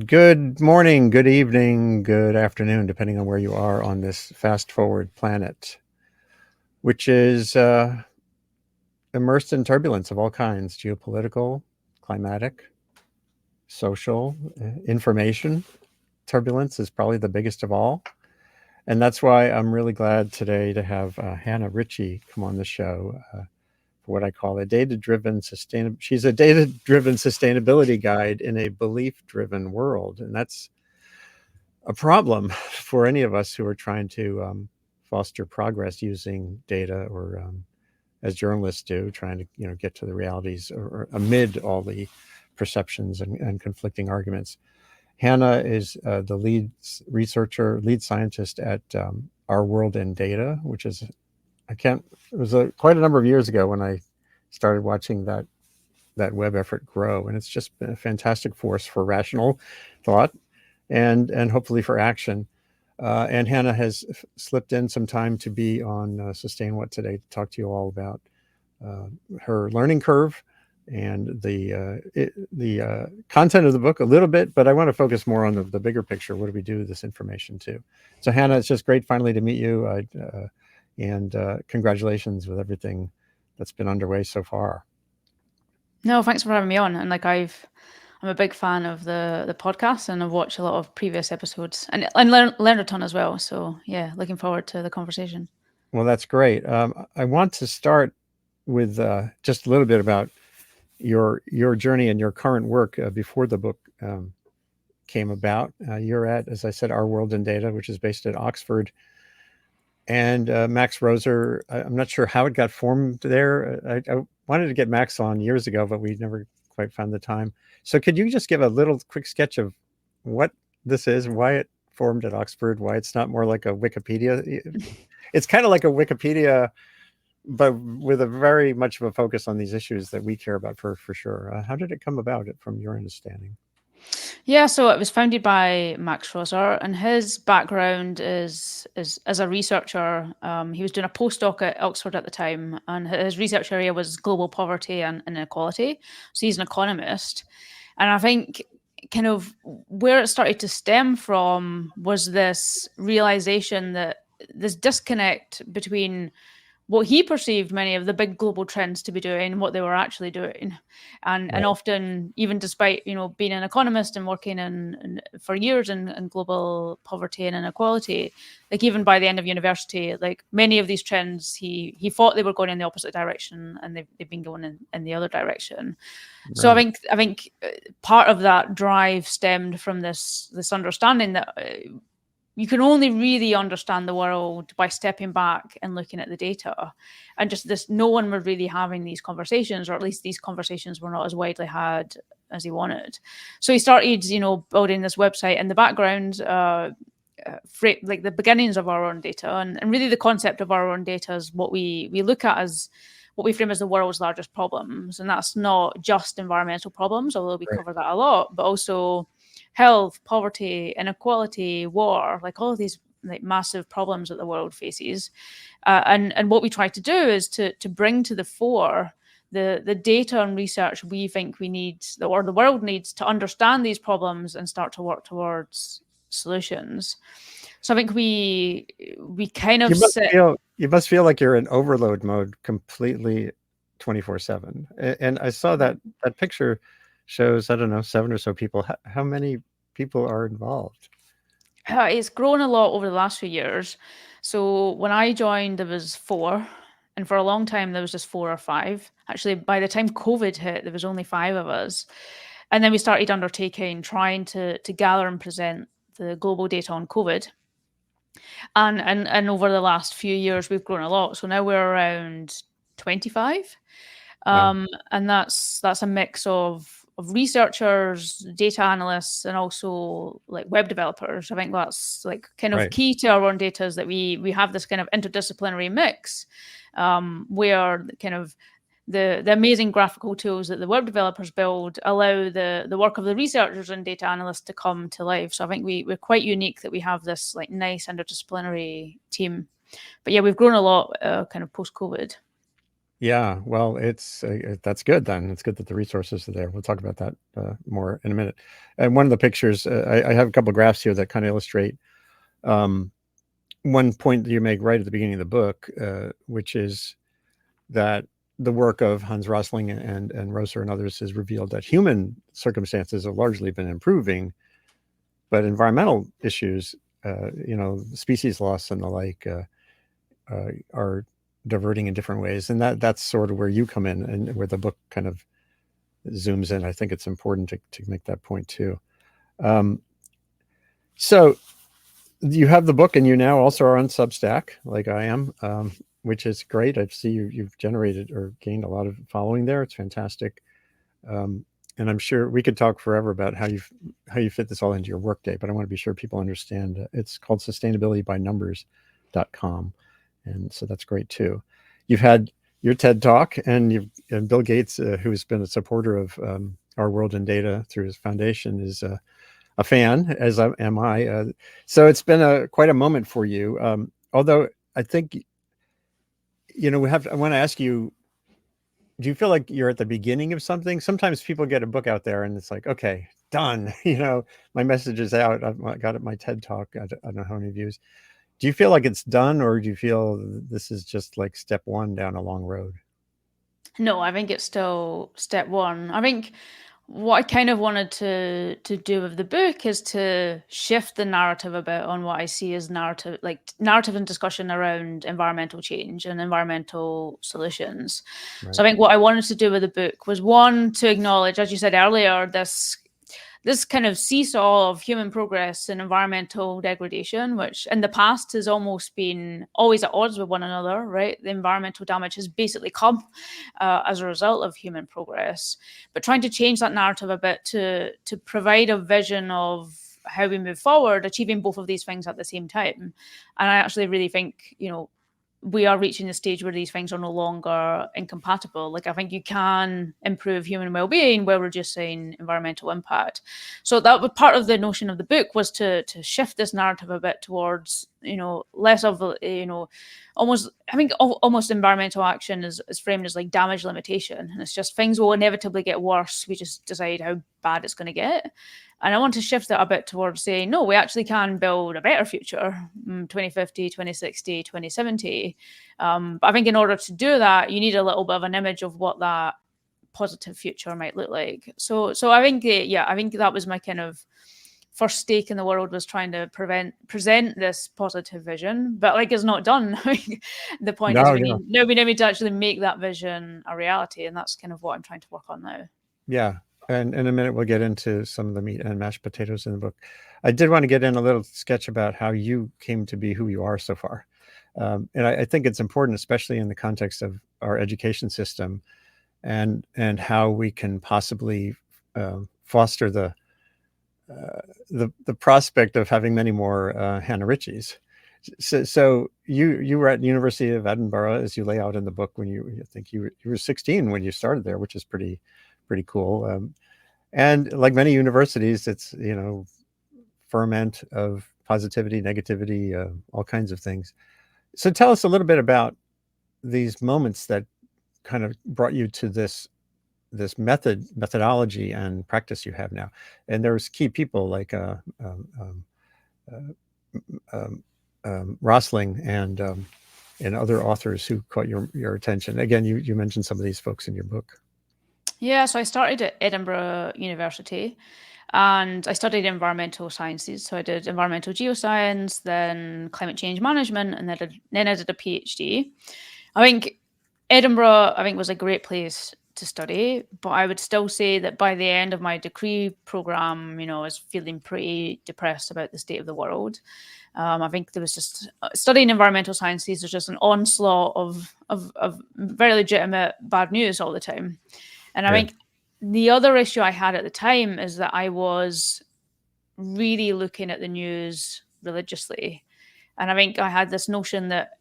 Good morning, good evening, good afternoon, depending on where you are on this fast-forward planet, which is immersed in turbulence of all kinds: geopolitical, climatic, social, information. Turbulence is probably the biggest of all. And that's why I'm really glad today to have Hannah Ritchie come on the show for what I call a data-driven She's a data-driven sustainability guide in a belief-driven world. And that's a problem for any of us who are trying to foster progress using data, or as journalists do, trying to get to the realities or amid all the perceptions and conflicting arguments. Hannah is the lead researcher, lead scientist at Our World in Data, which is it was quite a number of years ago when I started watching that web effort grow, and it's just been a fantastic force for rational thought and hopefully for action. And Hannah has slipped in some time to be on Sustain What today to talk to you all about her learning curve and the content of the book a little bit, but I want to focus more on the bigger picture. What do we do with this information too? So Hannah, it's just great finally to meet you, and congratulations with everything that's been underway so far. No, thanks for having me on. And I'm a big fan of the podcast, and I've watched a lot of previous episodes and learned a ton as well. So yeah, looking forward to the conversation. Well, that's great. I want to start with just a little bit about your journey and your current work before the book came about. You're at, as I said, Our World in Data, which is based at Oxford. And Max Roser, I'm not sure how it got formed there. I wanted to get Max on years ago, but we never quite found the time. So could you just give a little quick sketch of what this is, why it formed at Oxford, why it's not more like a Wikipedia? It's kind of like a Wikipedia, but with a very much of a focus on these issues that we care about for sure. How did it come about, from your understanding? Yeah, so it was founded by Max Roser, and his background is as a researcher. He was doing a postdoc at Oxford at the time, and his research area was global poverty and inequality. So he's an economist, and I think kind of where it started to stem from was this realization that this disconnect between what he perceived many of the big global trends to be doing and what they were actually doing. And often, even despite, being an economist and working for years in global poverty and inequality, like even by the end of university, like many of these trends, he thought they were going in the opposite direction, and they've been going in the other direction. Right. So I think part of that drive stemmed from this understanding that you can only really understand the world by stepping back and looking at the data. And just this, no one was really having these conversations, or at least these conversations were not as widely had as he wanted. So he started, building this website in the background, like the beginnings of Our Own Data. And really the concept of Our Own Data is what we look at as what we frame as the world's largest problems. And that's not just environmental problems, although we cover that a lot, but also health, poverty, inequality, war, like all of these like massive problems that the world faces. And what we try to do is to bring to the fore the data and research we think we need, or the world needs, to understand these problems and start to work towards solutions. So I think we kind of you must feel like you're in overload mode completely 24/7. And I saw that picture shows, I don't know, 7 or so people. How many people are involved? It's grown a lot over the last few years. So when I joined, there was 4. And for a long time, there was just 4 or 5. Actually, by the time COVID hit, there was only 5 of us. And then we started undertaking, trying to gather and present the global data on COVID. And over the last few years, we've grown a lot. So now we're around 25. Wow. And that's a mix of researchers, data analysts, and also like web developers. I think that's like kind of key to Our Own Data, is that we have this kind of interdisciplinary mix, where kind of the amazing graphical tools that the web developers build allow the work of the researchers and data analysts to come to life. So I think we're quite unique that we have this like nice interdisciplinary team. But yeah, we've grown a lot kind of post-COVID. Yeah, well, it's that's good then. It's good that the resources are there. We'll talk about that more in a minute. And one of the pictures, I have a couple of graphs here that kind of illustrate um, one point that you make right at the beginning of the book, which is that the work of Hans Rosling and Rosser and others has revealed that human circumstances have largely been improving, but environmental issues, species loss and the like, are diverting in different ways, and that's sort of where you come in and where the book kind of zooms in. I think it's important to make that point too. Um, so you have the book, and you now also are on Substack, like I am, which is great. I see you've generated or gained a lot of following there. It's fantastic, and I'm sure we could talk forever about how you fit this all into your workday. But I want to be sure people understand. It's called sustainabilitybynumbers.com, and so that's great too. You've had your TED Talk, and Bill Gates, who's been a supporter of Our World in Data through his foundation, is a fan, as am I. So it's been quite a moment for you. Although I think, I want to ask you, do you feel like you're at the beginning of something? Sometimes people get a book out there and it's like, okay, done. My message is out. I got it, my TED Talk. I don't know how many views. Do you feel like it's done, or do you feel this is just like step one down a long road? No, I think it's still step one. I think what I kind of wanted to do with the book is to shift the narrative a bit on what I see as narrative and discussion around environmental change and environmental solutions. So Right. I think what I wanted to do with the book was, one, to acknowledge, as you said earlier, this kind of seesaw of human progress and environmental degradation, which in the past has almost been always at odds with one another, right? The environmental damage has basically come as a result of human progress. But trying to change that narrative a bit to provide a vision of how we move forward, achieving both of these things at the same time. And I actually really think, we are reaching the stage where these things are no longer incompatible. Like, I think you can improve human well-being while reducing environmental impact. So that was part of the notion of the book, was to shift this narrative a bit towards, less of, almost, I think almost environmental action is framed as like damage limitation. And it's just, things will inevitably get worse. We just decide how bad it's going to get. And I want to shift that a bit towards saying, no, we actually can build a better future, 2050, 2060, 2070. But I think in order to do that, you need a little bit of an image of what that positive future might look like. So I think, I think that was my kind of first stake in the world, was trying to present this positive vision. But like, it's not done. The point is, No, we no. need to actually make that vision a reality. And that's kind of what I'm trying to work on now. Yeah. And in a minute, we'll get into some of the meat and mashed potatoes in the book. I did want to get in a little sketch about how you came to be who you are so far. And I think it's important, especially in the context of our education system, and how we can possibly foster the prospect of having many more Hannah Ritchies. So you were at the University of Edinburgh, as you lay out in the book, when I think you were 16 when you started there, which is pretty cool. And like many universities, it's ferment of positivity, negativity, all kinds of things. So tell us a little bit about these moments that kind of brought you to this methodology and practice you have now. And there's key people like Rosling and other authors who caught your attention. Again, you mentioned some of these folks in your book. Yeah, so I started at Edinburgh University and I studied environmental sciences. So I did environmental geoscience, then climate change management, and then I did a PhD. I think Edinburgh, was a great place to study, but I would still say that by the end of my degree program, I was feeling pretty depressed about the state of the world. I think there was just studying environmental sciences. There's just an onslaught of very legitimate bad news all the time. And I Yeah. think the other issue I had at the time is that I was really looking at the news religiously. And I think I had this notion that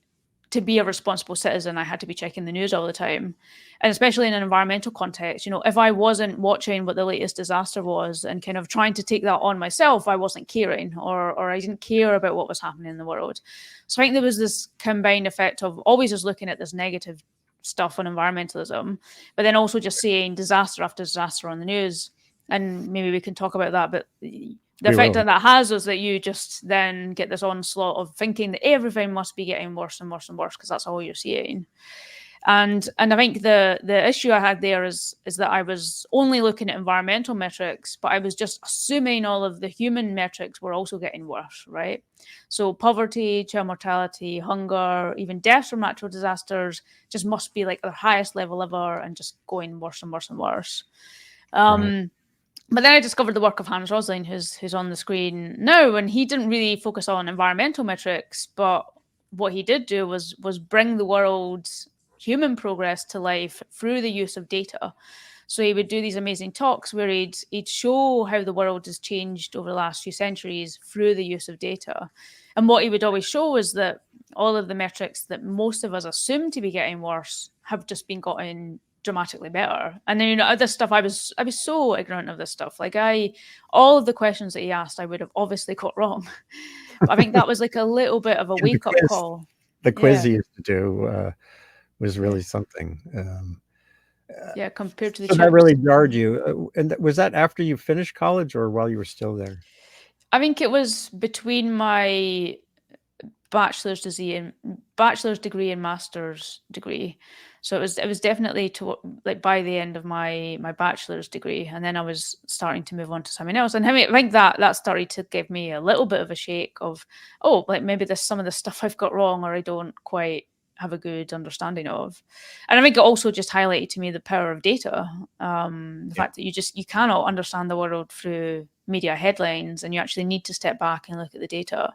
to be a responsible citizen, I had to be checking the news all the time. And especially in an environmental context, if I wasn't watching what the latest disaster was and kind of trying to take that on myself, I wasn't caring, or I didn't care about what was happening in the world. So I think there was this combined effect of always just looking at this negative stuff on environmentalism, but then also just seeing disaster after disaster on the news. And maybe we can talk about that, but the effect that has is that you just then get this onslaught of thinking that everything must be getting worse and worse and worse because that's all you're seeing. And I think the issue I had there is that I was only looking at environmental metrics, but I was just assuming all of the human metrics were also getting worse, right? So poverty, child mortality, hunger, even deaths from natural disasters just must be like the highest level ever and just going worse and worse and worse. Right. But then I discovered the work of Hans Rosling, who's on the screen now, and he didn't really focus on environmental metrics, but what he did do was bring the world's human progress to life through the use of data. So he would do these amazing talks where he'd show how the world has changed over the last few centuries through the use of data. And what he would always show is that all of the metrics that most of us assume to be getting worse have just been gotten dramatically better. And then, this stuff, I was so ignorant of this stuff. Like all of the questions that he asked, I would have obviously got wrong. But I think that was like a little bit of a wake-up call. The quiz he used to do was really something. Compared to the so that really jarred you. And was that after you finished college or while you were still there? I think it was between my bachelor's degree and master's degree. So it was definitely like by the end of my bachelor's degree, and then I was starting to move on to something else. And I think that started to give me a little bit of a shake of, like maybe there's some of the stuff I've got wrong or I don't quite have a good understanding of. And I think it also just highlighted to me the power of data. The fact that you cannot understand the world through media headlines, and you actually need to step back and look at the data.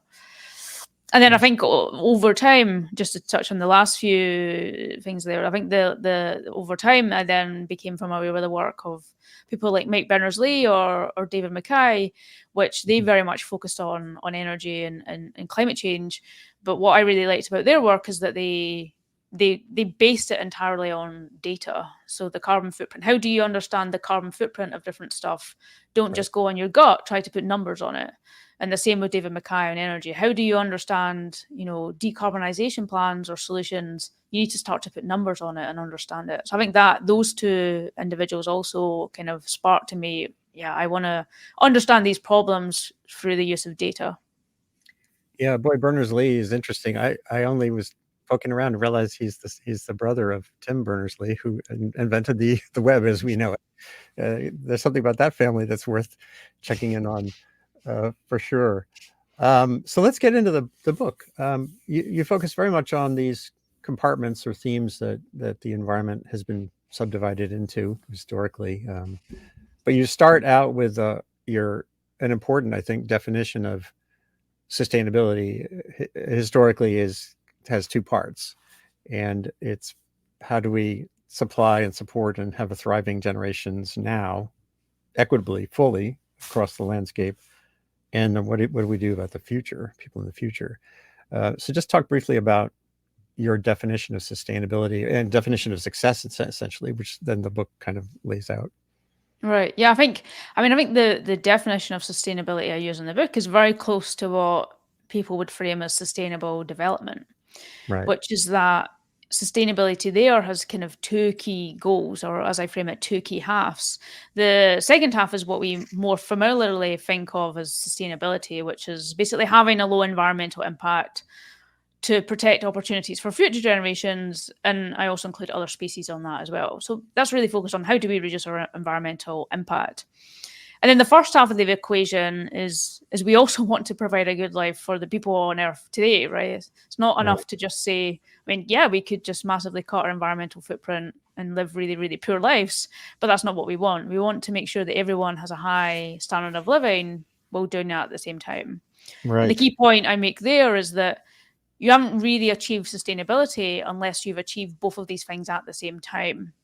And then I think over time, just to touch on the last few things there, I think the over time I then became familiar with the work of people like Mike Berners-Lee or David Mackay, which they very much focused on energy and climate change. But what I really liked about their work is that they based it entirely on data. So the carbon footprint. How do you understand the carbon footprint of different stuff? Don't just go on your gut, try to put numbers on it. And the same with David Mackay on energy. How do you understand, decarbonization plans or solutions? You need to start to put numbers on it and understand it. So I think that those two individuals also kind of sparked in me, I want to understand these problems through the use of data. Yeah, boy, Berners-Lee is interesting. I only was poking around and realized he's the brother of Tim Berners-Lee, who invented the web as we know it. There's something about that family that's worth checking in on. For sure. So let's get into the book. You focus very much on these compartments or themes that the environment has been subdivided into historically. But you start out with an important, I think, definition of sustainability. Historically has two parts, and it's how do we supply and support and have a thriving generations now, equitably, fully across the landscape. And what do we do about the future, people in the future? So just talk briefly about your definition of sustainability and definition of success, essentially, which then the book kind of lays out. Right. Yeah, I think the definition of sustainability I use in the book is very close to what people would frame as sustainable development, right? Which is that sustainability there has kind of two key goals, or as I frame it, two key halves. The second half is what we more familiarly think of as sustainability, which is basically having a low environmental impact to protect opportunities for future generations. And I also include other species on that as well. So that's really focused on how do we reduce our environmental impact. And then the first half of the equation is we also want to provide a good life for the people on Earth today, right? It's not enough to just say, we could just massively cut our environmental footprint and live really, really poor lives, but that's not what we want. We want to make sure that everyone has a high standard of living while doing that at the same time. Right. And the key point I make there is that you haven't really achieved sustainability unless you've achieved both of these things at the same time.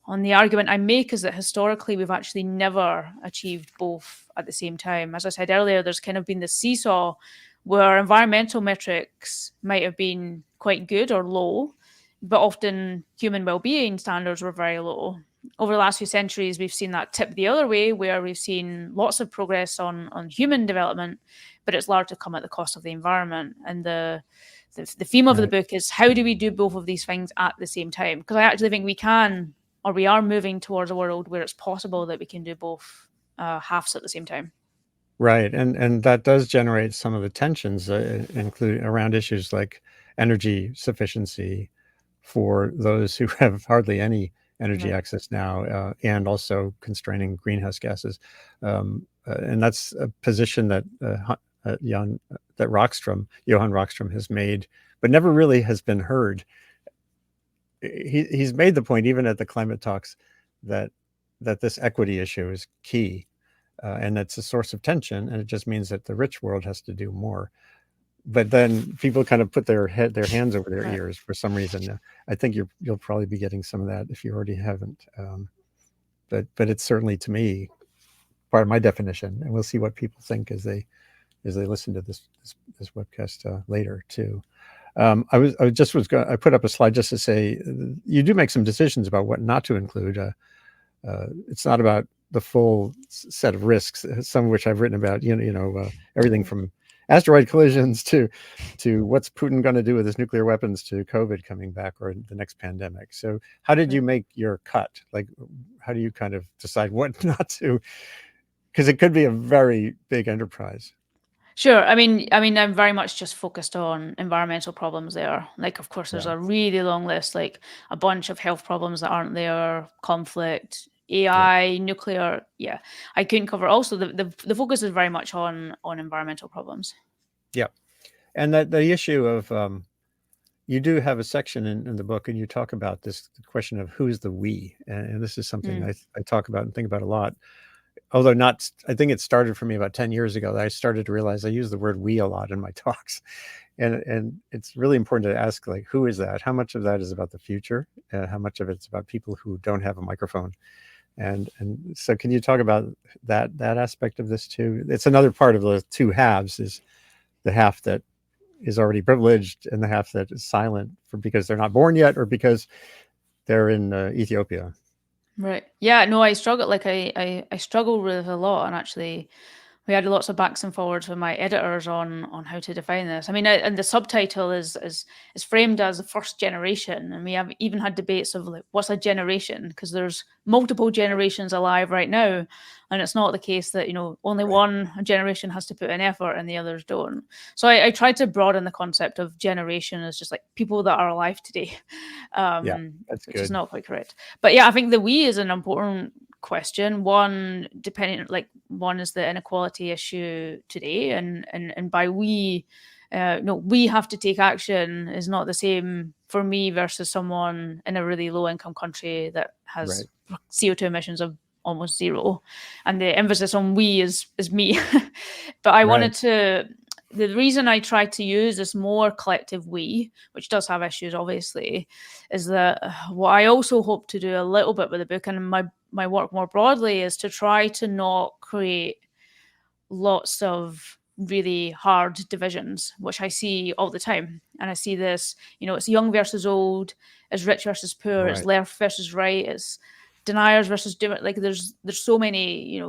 And the argument I make is that historically we've actually never achieved both at the same time. As I said earlier, there's kind of been this seesaw where environmental metrics might have been quite good or low, but often human well-being standards were very low. Over the last few centuries, we've seen that tip the other way, where we've seen lots of progress on human development, but it's largely come at the cost of the environment. And the the theme of the Right. book is how do we do both of these things at the same time? Because I actually think we can, or we are moving towards a world where it's possible that we can do both halves at the same time. Right, and that does generate some of the tensions, including around issues like energy sufficiency for those who have hardly any energy Right. access now, and also constraining greenhouse gases. And that's a position that Johan Rockstrom has made, but never really has been heard. He's made the point, even at the climate talks, that this equity issue is key, and it's a source of tension, and it just means that the rich world has to do more. But then people kind of put their hands over their Right. ears for some reason. I think you'll probably be getting some of that if you already haven't. But it's certainly, to me, part of my definition, and we'll see what people think as they listen to this webcast later too. I put up a slide just to say you do make some decisions about what not to include. It's not about the full set of risks, some of which I've written about. Everything from asteroid collisions to what's Putin going to do with his nuclear weapons to COVID coming back or the next pandemic. So how did you make your cut? Like, how do you kind of decide what not to? Because it could be a very big enterprise. Sure. I mean, I'm very much just focused on environmental problems there. Like, of course, there's Yeah. a really long list, like a bunch of health problems that aren't there, conflict, Yeah. AI, nuclear. Yeah, I couldn't cover. Also, the focus is very much on environmental problems. Yeah. And that the issue of you do have a section in the book, and you talk about this question of who's the we, and this is something I talk about and think about a lot. Although not, I think it started for me about 10 years ago that I started to realize I use the word we a lot in my talks. And it's really important to ask, like, who is that? How much of that is about the future? How much of it's about people who don't have a microphone? And so can you talk about that aspect of this too? It's another part of the two halves, is the half that is already privileged and the half that is silent because they're not born yet or because they're in Ethiopia. Right. Yeah. No, I struggle. Like, I struggle with a lot, and actually, we had lots of backs and forwards with my editors on how to define this. I mean, and the subtitle is framed as the first generation, and we have even had debates of like what's a generation, because there's multiple generations alive right now, and it's not the case that only Right. one generation has to put in effort and the others don't. So I tried to broaden the concept of generation as just like people that are alive today, Yeah, that's which is good. not quite correct. But yeah, I think the we is an important question. One, depending, like, one is the inequality issue today, and by we, no, we have to take action is not the same for me versus someone in a really low income country that has Right. CO2 emissions of almost zero, and the emphasis on we is me. But I Right. wanted to. The reason I tried to use this more collective we, which does have issues, obviously, is that what I also hope to do a little bit with the book and my work more broadly is to try to not create lots of really hard divisions, which I see all the time. And I see this, it's young versus old, it's rich versus poor, it's Right. left versus right, it's deniers versus doing. Like, there's so many,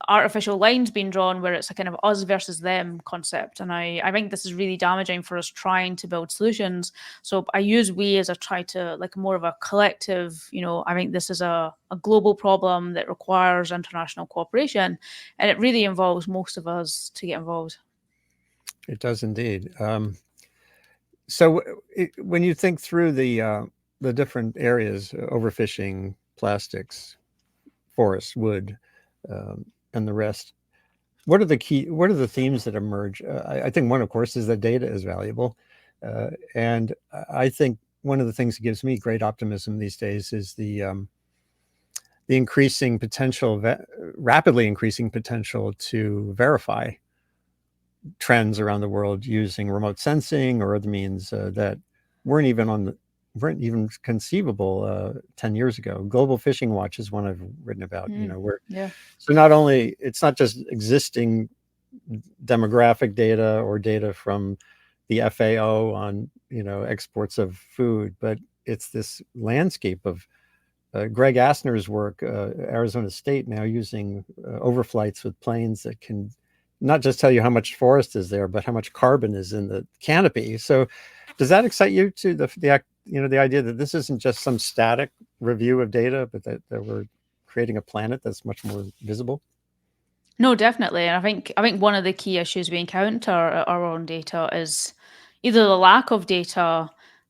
artificial lines being drawn where it's a kind of us versus them concept. And I think this is really damaging for us trying to build solutions. So I use we as a try to, like, more of a collective, I think this is a global problem that requires international cooperation, and it really involves most of us to get involved. It does indeed. So when you think through the different areas, overfishing, plastics, forests, wood, and the rest, what are the themes that emerge? I think one, of course, is that data is valuable. And I think one of the things that gives me great optimism these days is the increasing potential, rapidly increasing potential to verify trends around the world using remote sensing or other means that weren't even conceivable 10 years ago. Global Fishing Watch is one I've written about, where Yeah. so not only it's not just existing demographic data or data from the FAO on exports of food, but it's this landscape of Greg Asner's work, Arizona State now using overflights with planes that can not just tell you how much forest is there, but how much carbon is in the canopy. So does that excite you to the idea that this isn't just some static review of data, but that we're creating a planet that's much more visible? No, definitely. And I think one of the key issues we encounter at our own data is either the lack of data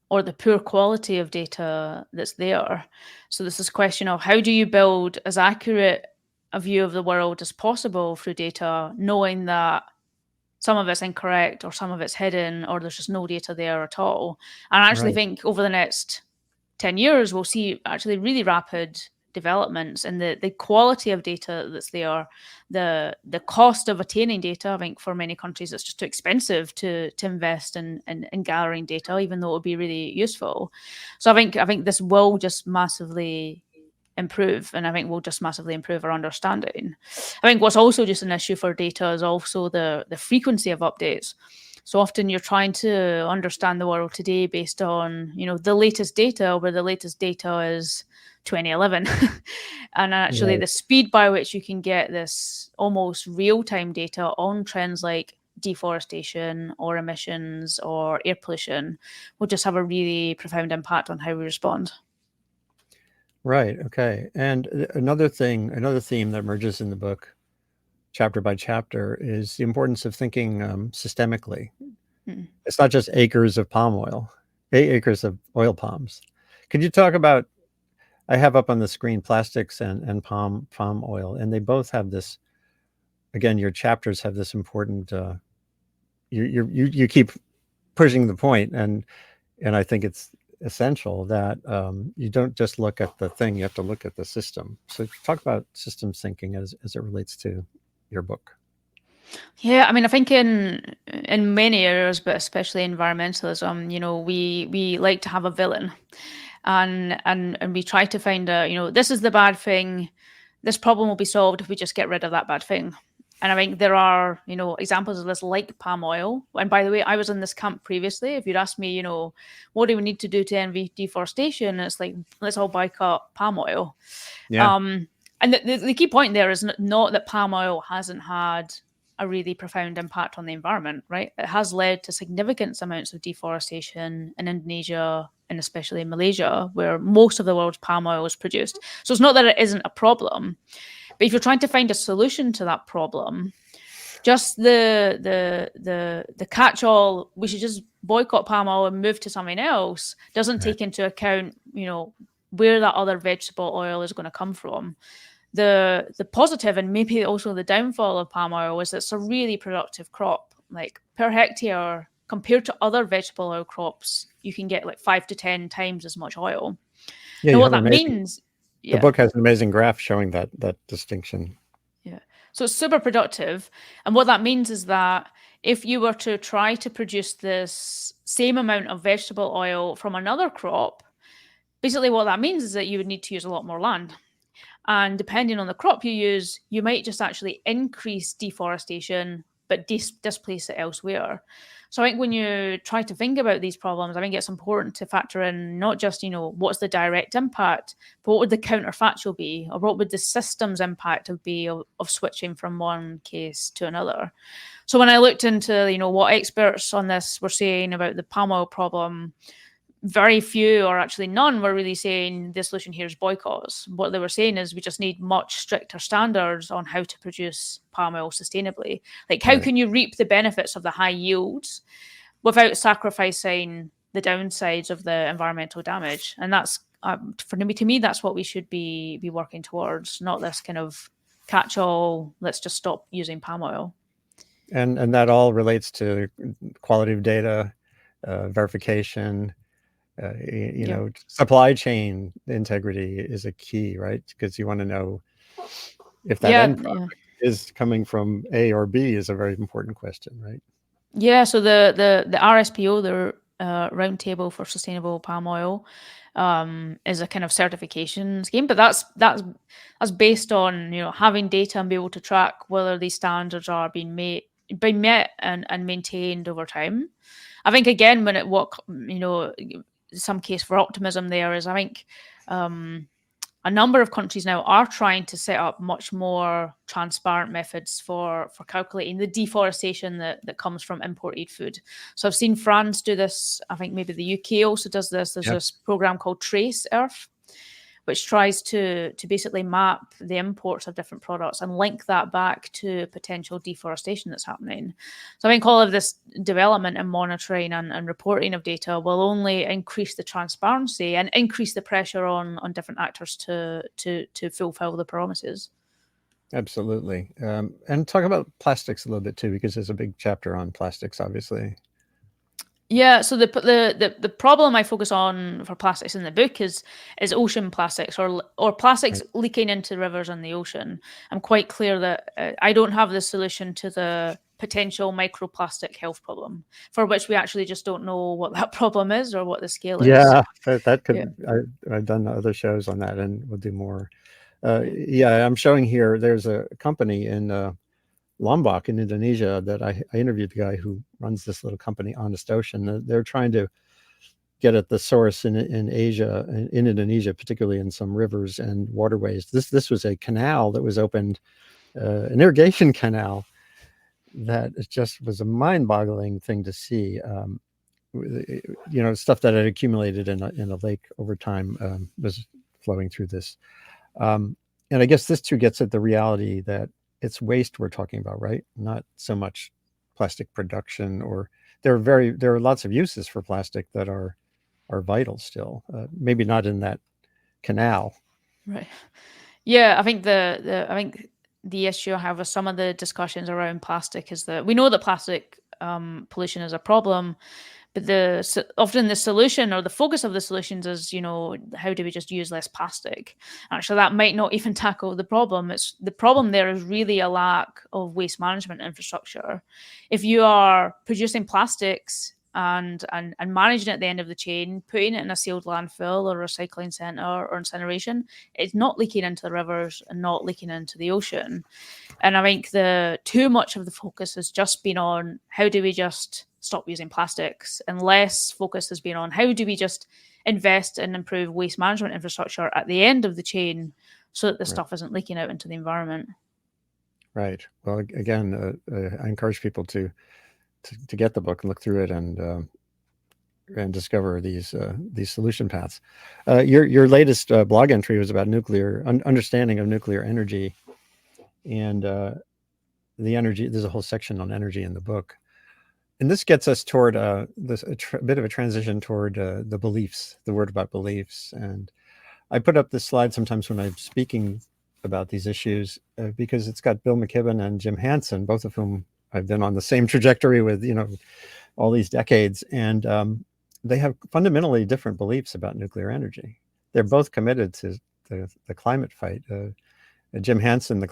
or the poor quality of data that's there. So there's this question of how do you build as accurate a view of the world as possible through data, knowing that some of it's incorrect or some of it's hidden or there's just no data there at all. And I actually Right. think over the next 10 years, we'll see actually really rapid developments in the quality of data that's there, the cost of attaining data. I think for many countries, it's just too expensive to invest in gathering data, even though it would be really useful. So I think this will just massively improve, and I think we'll just massively improve our understanding. I think what's also just an issue for data is also the frequency of updates. So often you're trying to understand the world today based on, the latest data, where the latest data is 2011. And actually Right. the speed by which you can get this almost real-time data on trends like deforestation or emissions or air pollution will just have a really profound impact on how we respond. Right. Okay. And another theme that emerges in the book, chapter by chapter, is the importance of thinking systemically. Mm. It's not just acres of palm oil, acres of oil palms. Could you talk about? I have up on the screen plastics and palm oil, and they both have this. Again, your chapters have this important. You keep pushing the point, and I think it's essential that you don't just look at the thing; you have to look at the system. So, talk about systems thinking as it relates to your book. Yeah, I mean, I think in many areas, but especially environmentalism, we like to have a villain, and we try to find a, this is the bad thing. This problem will be solved if we just get rid of that bad thing. And I think there are, examples of this like palm oil. And by the way, I was in this camp previously. If you'd asked me, what do we need to do to end deforestation? It's like, let's all boycott palm oil. Yeah. Um, and the key point there is not that palm oil hasn't had a really profound impact on the environment, right? It has led to significant amounts of deforestation in Indonesia and especially in Malaysia, where most of the world's palm oil is produced. So it's not that it isn't a problem, but if you're trying to find a solution to that problem, just the catch-all, we should just boycott palm oil and move to something else, doesn't Right. take into account, where that other vegetable oil is going to come from. The positive and maybe also the downfall of palm oil is it's a really productive crop. Like per hectare, compared to other vegetable oil crops, you can get like 5 to 10 times as much oil. Yeah, Now, you what have an that amazing. means, The yeah, book has an amazing graph showing that distinction. yeah. So it's super productive. And what that means is that if you were to try to produce this same amount of vegetable oil from another crop, basically what that means is that you would need to use a lot more land. And depending on the crop you use, you might just actually increase deforestation, but displace it elsewhere. So I think when you try to think about these problems, I think it's important to factor in not just, what's the direct impact, but what would the counterfactual be, or what would the system's impact be of switching from one case to another. So when I looked into, what experts on this were saying about the palm oil problem, very few or actually none were really saying the solution here is boycotts. What they were saying is we just need much stricter standards on how to produce palm oil sustainably. Like, how Right. can you reap the benefits of the high yields without sacrificing the downsides of the environmental damage? And that's to me, that's what we should be working towards, not this kind of catch-all. Let's just stop using palm oil. And that all relates to quality of data, verification. Yeah. Supply chain integrity is a key, right? Because you want to know if that Yeah, end yeah. product is coming from A or B is a very important question, right? Yeah, so the RSPO, the Roundtable for Sustainable Palm Oil, is a kind of certification scheme, but that's based on having data and be able to track whether these standards are being met and maintained over time. I think again, some case for optimism there is I think um, a number of countries now are trying to set up much more transparent methods for calculating the deforestation that comes from imported food. So I've seen France do this. I think maybe the UK also does this. There's this program called Trace Earth, which tries to basically map the imports of different products and link that back to potential deforestation that's happening. So I think all of this development and monitoring and reporting of data will only increase the transparency and increase the pressure on different actors to fulfill the promises. Absolutely. And talk about plastics a little bit too, because there's a big chapter on plastics, obviously. Yeah, so the problem I focus on for plastics in the book is ocean plastics or plastics leaking into rivers and the ocean. I'm quite clear that I don't have the solution to the potential microplastic health problem, for which we actually just don't know what that problem is or what the scale is. Yeah, that could. I've done other shows on that, and we'll do more. Yeah, I'm showing here. There's a company in Lombok in Indonesia that I interviewed the guy who runs this little company, Honest Ocean. They're trying to get at the source in Asia, in Indonesia, particularly in some rivers and waterways. This was a canal that was opened, an irrigation canal, that it just was a mind-boggling thing to see. Stuff that had accumulated in a lake over time was flowing through this. And I guess this too gets at the reality that it's waste we're talking about, right? Not so much plastic production, or there are lots of uses for plastic that are vital still. Maybe not in that canal. Right. Yeah, I think the issue I have with some of the discussions around plastic is that we know that plastic pollution is a problem, but often the solution or the focus of the solutions is, how do we just use less plastic? Actually, that might not even tackle the problem. The problem there is really a lack of waste management infrastructure. If you are producing plastics and managing it at the end of the chain, putting it in a sealed landfill or recycling center or incineration, it's not leaking into the rivers and not leaking into the ocean. And I think too much of the focus has just been on how do we just stop using plastics, and less focus has been on how do we just invest and improve waste management infrastructure at the end of the chain so that the stuff isn't leaking out into the environment. Right. Well, again, I encourage people to get the book and look through it and discover these solution paths. Your latest blog entry was about understanding of nuclear energy, and the energy. There's a whole section on energy in the book, and this gets us toward a bit of a transition toward the beliefs. The word about beliefs, and I put up this slide sometimes when I'm speaking about these issues because it's got Bill McKibben and Jim Hansen, both of whom I've been on the same trajectory with, all these decades. And they have fundamentally different beliefs about nuclear energy. They're both committed to the climate fight. Jim Hansen, the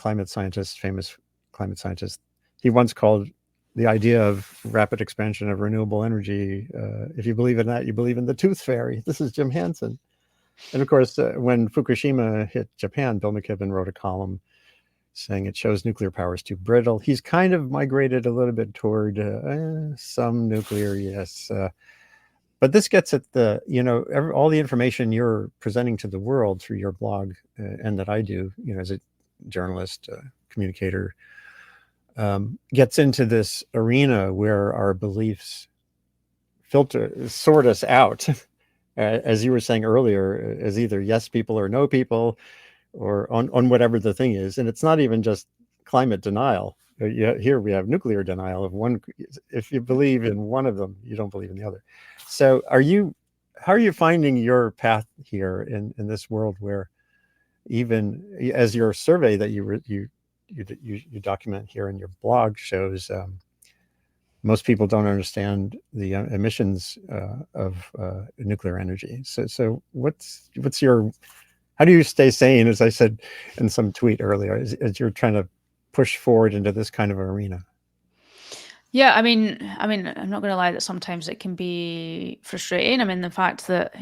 famous climate scientist, he once called the idea of rapid expansion of renewable energy, if you believe in that, you believe in the tooth fairy. This is Jim Hansen. And of course, when Fukushima hit Japan, Bill McKibben wrote a column saying it shows nuclear power is too brittle. He's kind of migrated a little bit toward some nuclear, yes. But this gets at all the information you're presenting to the world through your blog and that I do, as a journalist, communicator, gets into this arena where our beliefs sort us out, as you were saying earlier, as either yes people or no people, or on whatever the thing is. And it's not even just climate denial. Here we have nuclear denial of one. If you believe in one of them, you don't believe in the other. So how are you finding your path here in this world where, even as your survey that you document here in your blog shows, most people don't understand the emissions of nuclear energy. So what's your, how do you stay sane, as I said in some tweet earlier, as you're trying to push forward into this kind of arena? Yeah, I mean, I'm not going to lie that sometimes it can be frustrating. I mean, the fact that,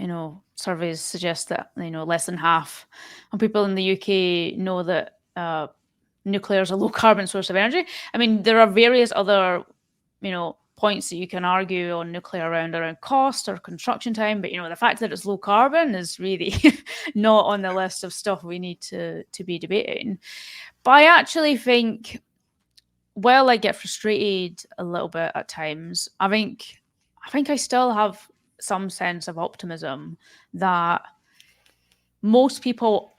surveys suggest that, less than half of people in the UK know that nuclear is a low carbon source of energy. I mean, there are various other, points that you can argue on nuclear around cost or construction time, but the fact that it's low carbon is really not on the list of stuff we need to be debating. But I actually think, while I get frustrated a little bit at times, I think I still have some sense of optimism that most people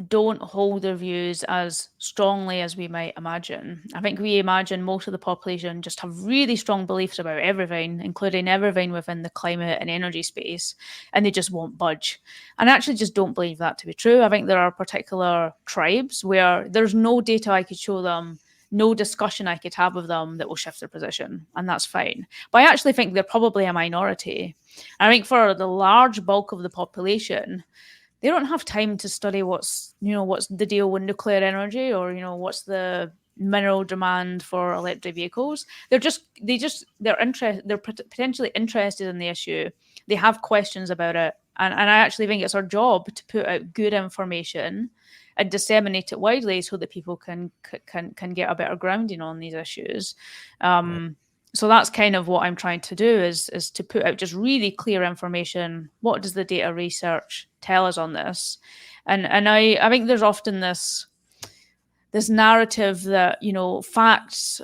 don't hold their views as strongly as we might imagine. I think we imagine most of the population just have really strong beliefs about everything, including everything within the climate and energy space, and they just won't budge. And I actually just don't believe that to be true. I think there are particular tribes where there's no data I could show them, no discussion I could have with them that will shift their position, and that's fine. But I actually think they're probably a minority. I think for the large bulk of the population, they don't have time to study what's the deal with nuclear energy, or what's the mineral demand for electric vehicles. They're potentially interested in the issue. They have questions about it, and I actually think it's our job to put out good information and disseminate it widely so that people can get a better grounding on these issues. Right. So that's kind of what I'm trying to do, is to put out just really clear information. What does the data research tell us on this? And I think there's often this narrative that facts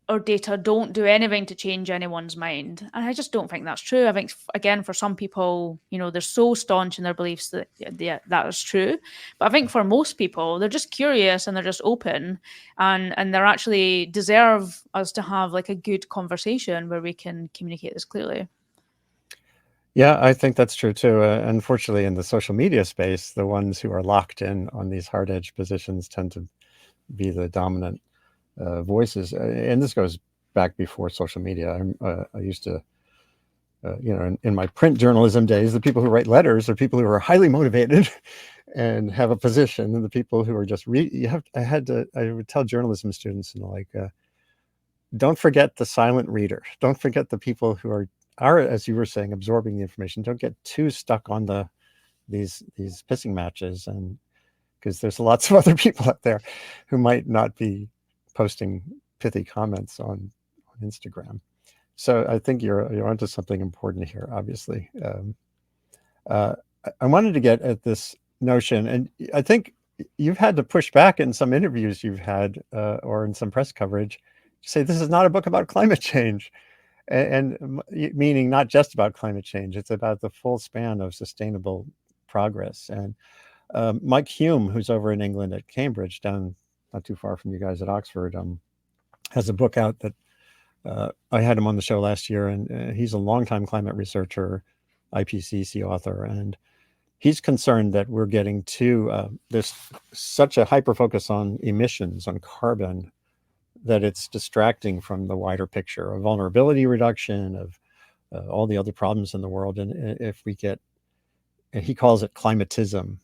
or data don't do anything to change anyone's mind, and I just don't think that's true. I think, again, for some people, they're so staunch in their beliefs that that is true. But I think for most people, they're just curious and they're just open, and they're actually deserve us to have like a good conversation where we can communicate this clearly. Yeah, I think that's true too. Unfortunately, in the social media space, the ones who are locked in on these hard edge positions tend to be the dominant voices. And this goes back before social media. I used to, in my print journalism days, the people who write letters are people who are highly motivated and have a position, and the people who are just I would tell journalism students, don't forget the silent reader. Don't forget the people who are, as you were saying, absorbing the information. Don't get too stuck on these pissing matches, and because there's lots of other people out there who might not be posting pithy comments on Instagram. So I think you're onto something important here, obviously. I wanted to get at this notion, and I think you've had to push back in some interviews you've had or in some press coverage to say this is not a book about climate change, and meaning not just about climate change. It's about the full span of sustainable progress. And Mike Hume, who's over in England at Cambridge, down not too far from you guys at Oxford, has a book out that I had him on the show last year, and he's a longtime climate researcher, IPCC author, and he's concerned that we're getting to there's such a hyper focus on emissions, on carbon, that it's distracting from the wider picture of vulnerability reduction, of all the other problems in the world. And if we get, and he calls it climatism.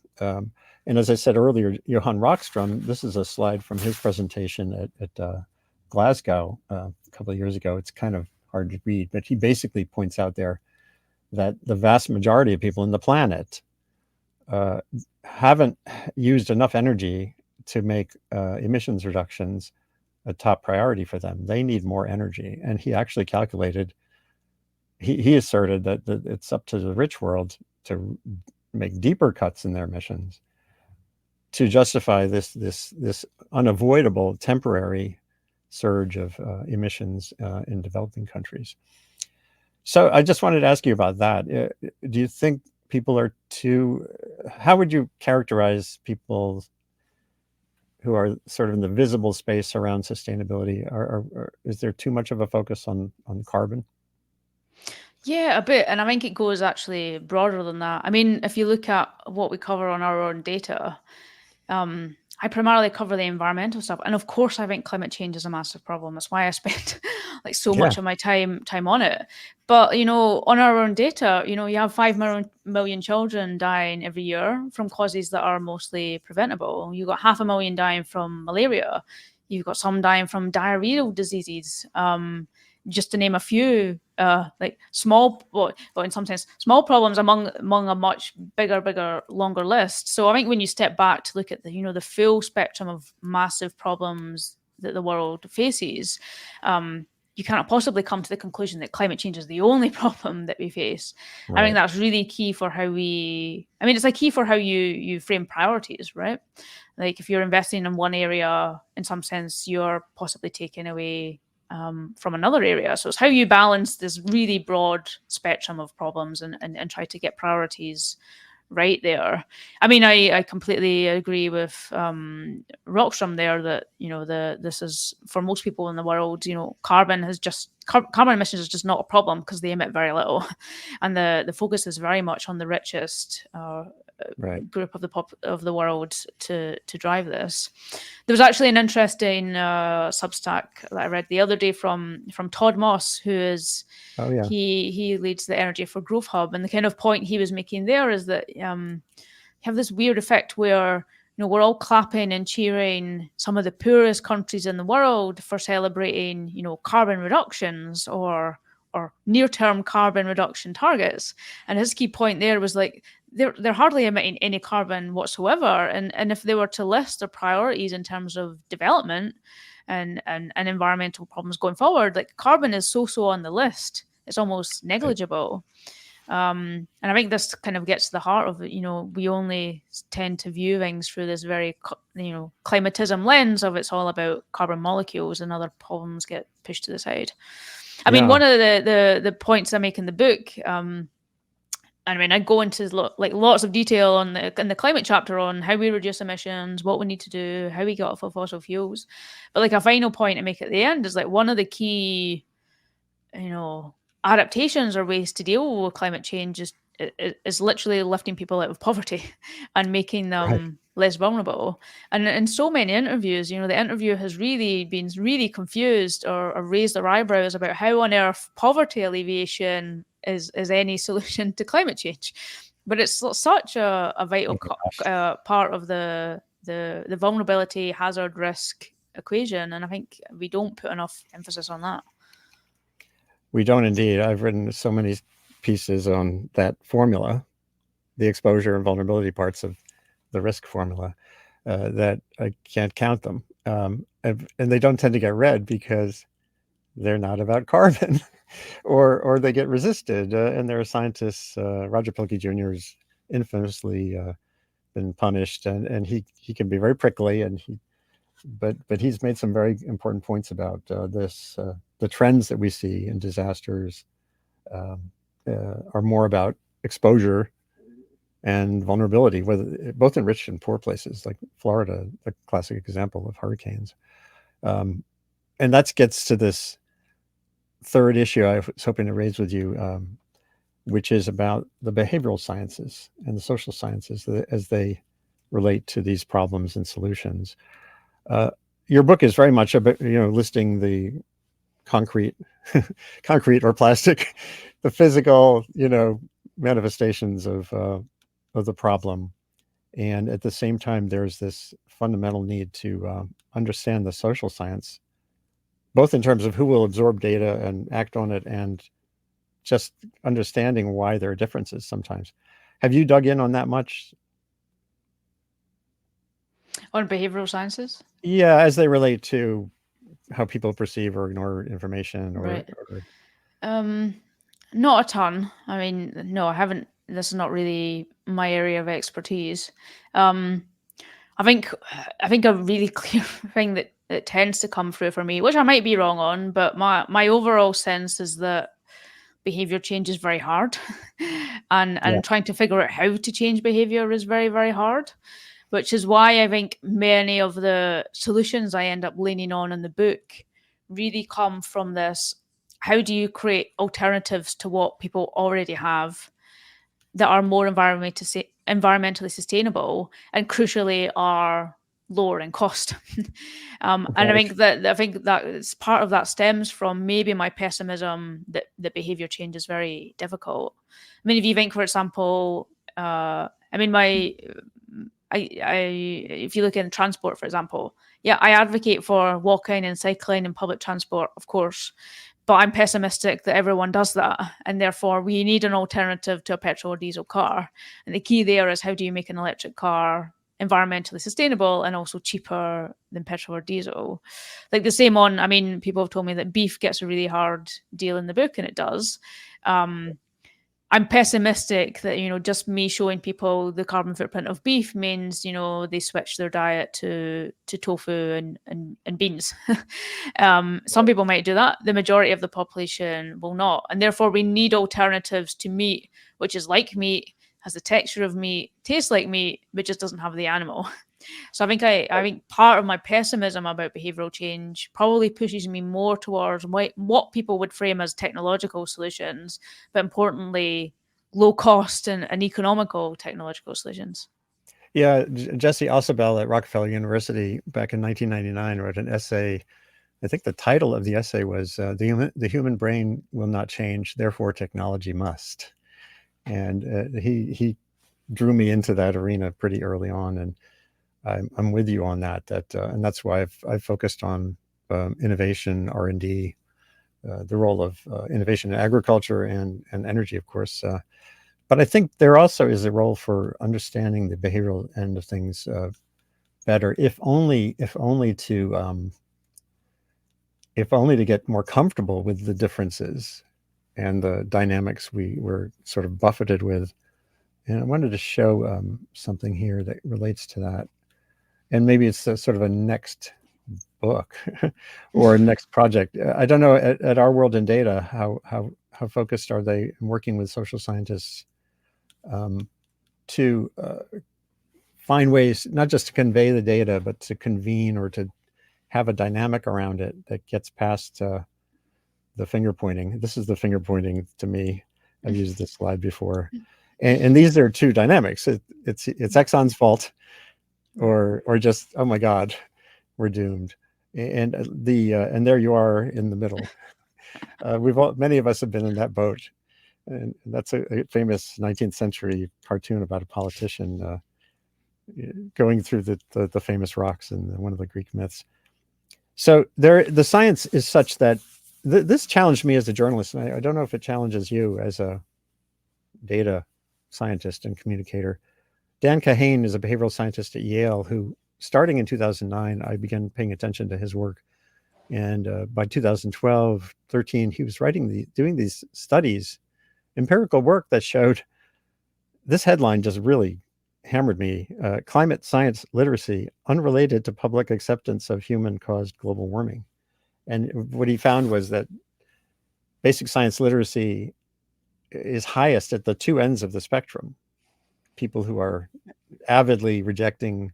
And as I said earlier, Johan Rockström, this is a slide from his presentation at Glasgow a couple of years ago. It's kind of hard to read, but he basically points out there that the vast majority of people on the planet haven't used enough energy to make emissions reductions a top priority for them. They need more energy. And he actually calculated, he asserted that it's up to the rich world to make deeper cuts in their emissions to justify this unavoidable temporary surge of emissions in developing countries. So I just wanted to ask you about that. Do you think people are how would you characterize people who are sort of in the visible space around sustainability? Is there too much of a focus on carbon? Yeah, a bit. And I think it goes actually broader than that. I mean, if you look at what we cover on our own data, I primarily cover the environmental stuff. And of course, I think climate change is a massive problem. That's why I spend like so much of my time on it. But, on our own data, you have 5 million children dying every year from causes that are mostly preventable. You've got 500,000 dying from malaria. You've got some dying from diarrheal diseases. Just to name a few, like small, well, in some sense, small problems among a much bigger, longer list. So I think when you step back to look at the full spectrum of massive problems that the world faces, you cannot possibly come to the conclusion that climate change is the only problem that we face. I think Right. that's really key for how we. I mean, it's a key for how you frame priorities, right? Like if you're investing in one area, in some sense, you're possibly taking away from another area. So it's how you balance this really broad spectrum of problems and try to get priorities right there. I mean, I completely agree with Rockstrom there that this is for most people in the world. Carbon emissions is just not a problem because they emit very little, and the focus is very much on the richest Right. group of the world to drive this. There was actually an interesting Substack that I read the other day from Todd Moss, who is Oh yeah. he leads the Energy for Growth Hub, and the kind of point he was making there is that you have this weird effect where we're all clapping and cheering some of the poorest countries in the world for celebrating carbon reductions or near-term carbon reduction targets. And his key point there was like they're hardly emitting any carbon whatsoever. And if they were to list their priorities in terms of development and environmental problems going forward, like carbon is so on the list. It's almost Right. negligible. And I think this kind of gets to the heart of it. We only tend to view things through this very, climatism lens of it's all about carbon molecules, and other problems get pushed to the side. I mean, Yeah. one of the points I make in the book, I mean, I go into lots of detail in the climate chapter on how we reduce emissions, what we need to do, how we get off of fossil fuels. But like a final point I make at the end is like one of the key, adaptations or ways to deal with climate change is literally lifting people out of poverty and making Right. them less vulnerable. And in so many interviews, the interviewer has really been really confused or raised their eyebrows about how on earth poverty alleviation is any solution to climate change. But it's such a vital Oh my gosh. part of the vulnerability hazard risk equation, and I think we don't put enough emphasis on that. We don't indeed. I've written so many pieces on that formula, the exposure and vulnerability parts of the risk formula, that I can't count them. And they don't tend to get read because they're not about carbon, or they get resisted. And there are scientists. Roger Pilkey Jr. has infamously been punished, and he can be very prickly, and but he's made some very important points about this. The trends that we see in disasters um, are more about exposure and vulnerability, whether both in rich and poor places, like Florida, a classic example of hurricanes. And that gets to this third issue I was hoping to raise with you, which is about the behavioral sciences and the social sciences as they relate to these problems and solutions. Your book is very much about listing the concrete, concrete or plastic, the physical manifestations of the problem, and at the same time, there's this fundamental need to understand the social science, both in terms of who will absorb data and act on it, and just understanding why there are differences sometimes. Have you dug in on that much? On behavioral sciences? Yeah, as they relate to how people perceive or ignore information, Right. or Not a ton. I mean, no, I haven't. This is not really my area of expertise. Um, I think a really clear thing that tends to come through for me, which I might be wrong on, but my overall sense is that behavior change is very hard, and yeah, trying to figure out how to change behavior is very very hard. Which is why I think many of the solutions I end up leaning on in the book really come from this: how do you create alternatives to what people already have that are more environmentally sustainable, and crucially are lower in cost? And right, I think that it's part of that stems from maybe my pessimism that behavior change is very difficult. I mean, if you think, for example, I mean, if you look in transport, for example, yeah, I advocate for walking and cycling and public transport, of course, but I'm pessimistic that everyone does that, and therefore we need an alternative to a petrol or diesel car. And the key there is how do you make an electric car environmentally sustainable and also cheaper than petrol or diesel. Like the same on, I mean, people have told me that beef gets a really hard deal in the book, and it does. I'm pessimistic that, just me showing people the carbon footprint of beef means, they switch their diet to tofu and beans. Some people might do that. The majority of the population will not. And therefore we need alternatives to meat, which is like meat, has the texture of meat, tastes like meat, but just doesn't have the animal. So I think part of my pessimism about behavioral change probably pushes me more towards what people would frame as technological solutions, but importantly, low cost and economical technological solutions. Yeah, Jesse Ausubel at Rockefeller University back in 1999 wrote an essay. I think the title of the essay was "The Human Brain Will Not Change, Therefore Technology Must." And he drew me into that arena pretty early on, and I'm with you on that. And that's why I've focused on innovation, R&D, the role of innovation in agriculture and energy, of course. But I think there also is a role for understanding the behavioral end of things better, if only to get more comfortable with the differences and the dynamics we were sort of buffeted with. And I wanted to show something here that relates to that. And maybe it's sort of a next book or a next project. I don't know, at Our World in Data, how focused are they in working with social scientists to find ways not just to convey the data, but to convene or to have a dynamic around it that gets past the finger pointing. This is the finger pointing to me. I've used this slide before. And these are two dynamics. It's Exxon's fault, or just, oh my God, we're doomed. And and there you are in the middle. Many of us have been in that boat, and that's a famous 19th century cartoon about a politician going through the famous rocks in one of the Greek myths. So the science is such that this challenged me as a journalist, and I don't know if it challenges you as a data scientist and communicator. Dan Kahane is a behavioral scientist at Yale who, starting in 2009, I began paying attention to his work. And by 2012, 13, he was doing these studies, empirical work that showed, this headline just really hammered me, climate science literacy unrelated to public acceptance of human-caused global warming. And what he found was that basic science literacy is highest at the two ends of the spectrum. People who are avidly rejecting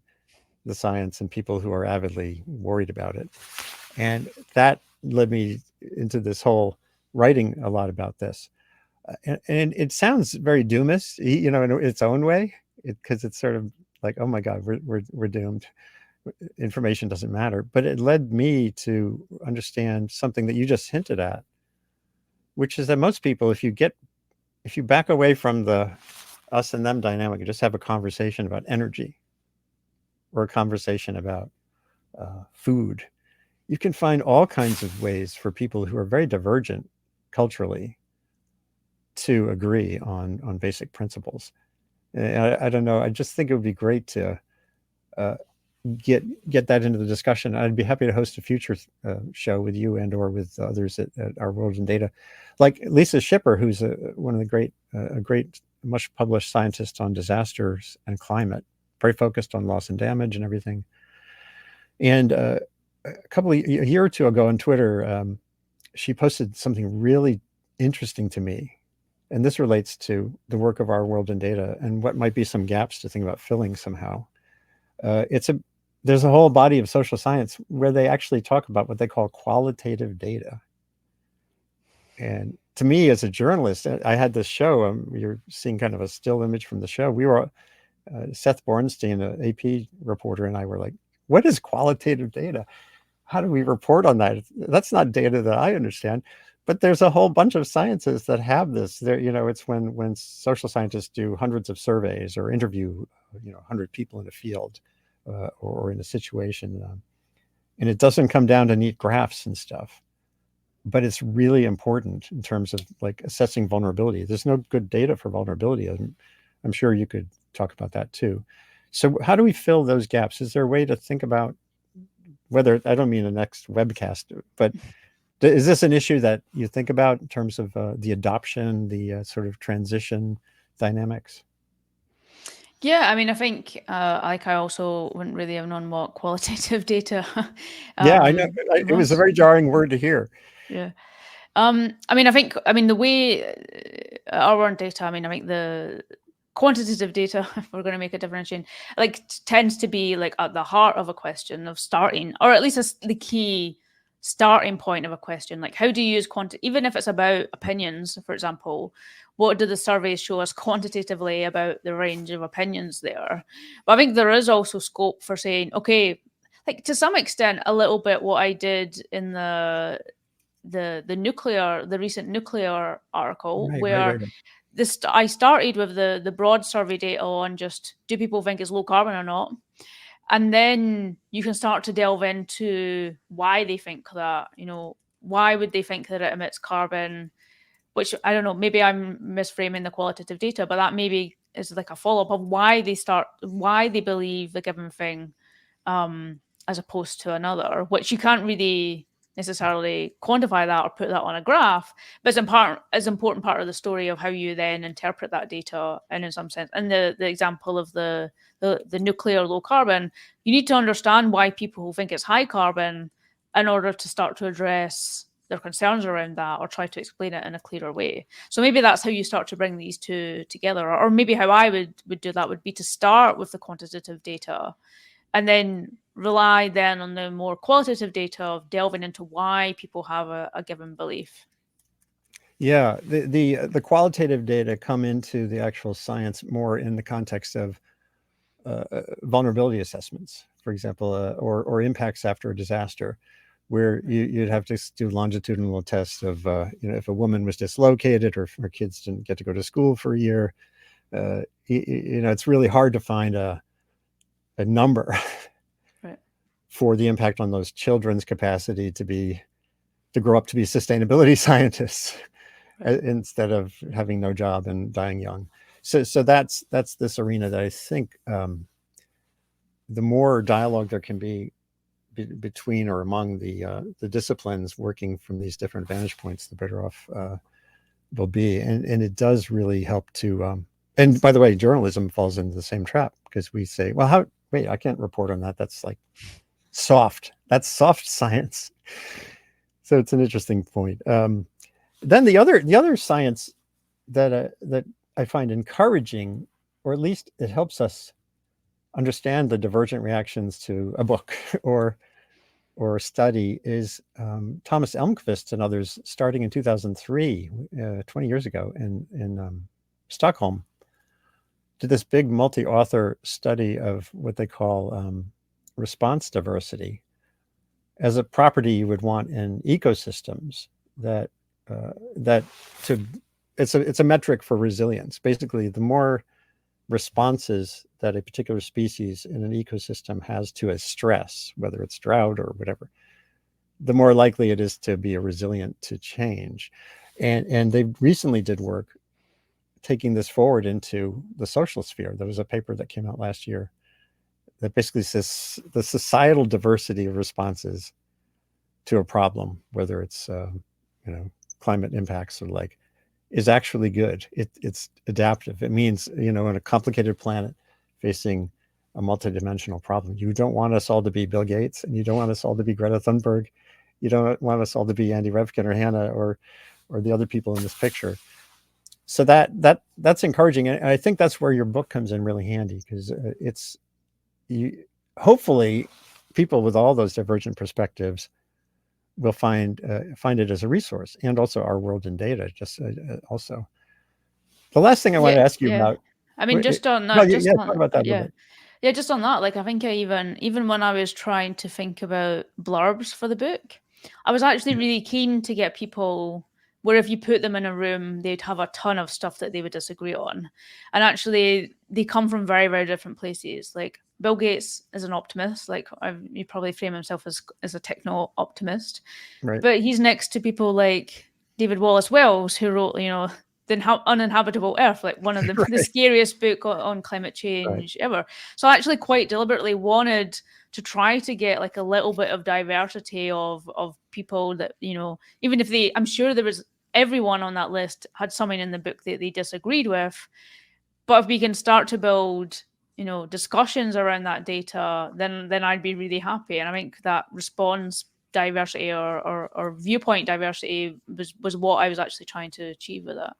the science and people who are avidly worried about it. And that led me into this whole writing a lot about this. And it sounds very doomist, in its own way, because it's sort of like, oh my God, we're doomed. Information doesn't matter. But it led me to understand something that you just hinted at, which is that most people, if you back away from the us and them dynamic and just have a conversation about energy or a conversation about food, you can find all kinds of ways for people who are very divergent culturally to agree on basic principles. I don't know. I just think it would be great to get that into the discussion. I'd be happy to host a future show with you and or with others at Our World in Data, like Lisa Schipper, who's one of the great, much published scientist on disasters and climate, very focused on loss and damage and everything. And a year or two ago on Twitter, she posted something really interesting to me. And this relates to the work of Our World in Data and what might be some gaps to think about filling somehow. There's a whole body of social science where they actually talk about what they call qualitative data. And to me, as a journalist, I had this show. You're seeing kind of a still image from the show. We were, Seth Bornstein, an AP reporter, and I were like, what is qualitative data? How do we report on that? That's not data that I understand. But there's a whole bunch of sciences that have this. It's when social scientists do hundreds of surveys or interview, 100 people in a field or in a situation, and it doesn't come down to neat graphs and stuff. But it's really important in terms of like assessing vulnerability. There's no good data for vulnerability. I'm sure you could talk about that too. So how do we fill those gaps? Is there a way to think about whether, I don't mean the next webcast, but is this an issue that you think about in terms of the adoption, the sort of transition dynamics? Yeah, I mean, I think like I also wouldn't really have known what qualitative data Yeah, I know. It was a was. very jarring word to hear. Yeah. I mean, I mean, the way our own data, I think the quantitative data, if we're going to make a differentiation, like tends to be like at the heart of a question of starting, or at least the key starting point of a question. Like, how do you use even if it's about opinions, for example, what do the surveys show us quantitatively about the range of opinions there? But I think there is also scope for saying, okay, like to some extent, a little bit what I did in the recent nuclear article, Right, right, where right. this I started with the broad survey data on just do people think it's low carbon or not, and then you can start to delve into why they think that. Why would they think that it emits carbon? Which I don't know, maybe I'm misframing the qualitative data, but that maybe is like a follow up of why they believe the given thing, as opposed to another, which you can't really necessarily quantify that or put that on a graph, but it's an important part of the story of how you then interpret that data. And in some sense, and the example of the nuclear low carbon, you need to understand why people think it's high carbon in order to start to address their concerns around that or try to explain it in a clearer way. So maybe that's how you start to bring these two together. Or maybe how I would do that would be to start with the quantitative data and then rely then on the more qualitative data of delving into why people have a given belief. Yeah, the qualitative data come into the actual science more in the context of vulnerability assessments, for example, or impacts after a disaster, where you'd have to do longitudinal tests of if a woman was dislocated or if her kids didn't get to go to school for a year. It's really hard to find a number Right. for the impact on those children's capacity to grow up to be sustainability scientists Right. instead of having no job and dying young. So that's this arena that I think the more dialogue there can be between or among the disciplines working from these different vantage points, the better off they'll be. And it does really help to. And by the way, journalism falls into the same trap because we say, well, wait, I can't report on that. That's like soft. That's soft science. So it's an interesting point. Then the other science that I find encouraging, or at least it helps us understand the divergent reactions to a book or a study, is Thomas Elmqvist and others, starting in 2003, 20 years ago, in Stockholm, did this big multi-author study of what they call response diversity as a property you would want in ecosystems that that to it's a metric for resilience. Basically, the more responses that a particular species in an ecosystem has to a stress, whether it's drought or whatever, the more likely it is to be resilient to change. And they recently did work taking this forward into the social sphere. There was a paper that came out last year that basically says the societal diversity of responses to a problem, whether it's climate impacts or like, is actually good. It's adaptive. It means, in a complicated planet facing a multidimensional problem, you don't want us all to be Bill Gates, and you don't want us all to be Greta Thunberg. You don't want us all to be Andy Revkin or Hannah or the other people in this picture. So that's encouraging, and I think that's where your book comes in really handy, because it's hopefully people with all those divergent perspectives will find it as a resource, and also our world in data. Just also, the last thing I wanted Yeah, to ask you yeah. about. I mean, just on Well, that, yeah, talk about that a little yeah, bit. yeah, just on that. Like, I think I even when I was trying to think about blurbs for the book, I was actually really keen to get people where if you put them in a room, they'd have a ton of stuff that they would disagree on, and actually they come from very, very different places. Like Bill Gates is an optimist. Like you probably frame himself as a techno optimist, Right. but he's next to people like David Wallace Wells, who wrote, Uninhabitable Earth, like one of the Right. scariest book on climate Right. change ever. So I actually quite deliberately wanted to try to get like a little bit of diversity of people that, even if I'm sure there was everyone on that list had something in the book that they disagreed with, but if we can start to build discussions around that data, then I'd be really happy. And I think that response diversity or viewpoint diversity was what I was actually trying to achieve with that.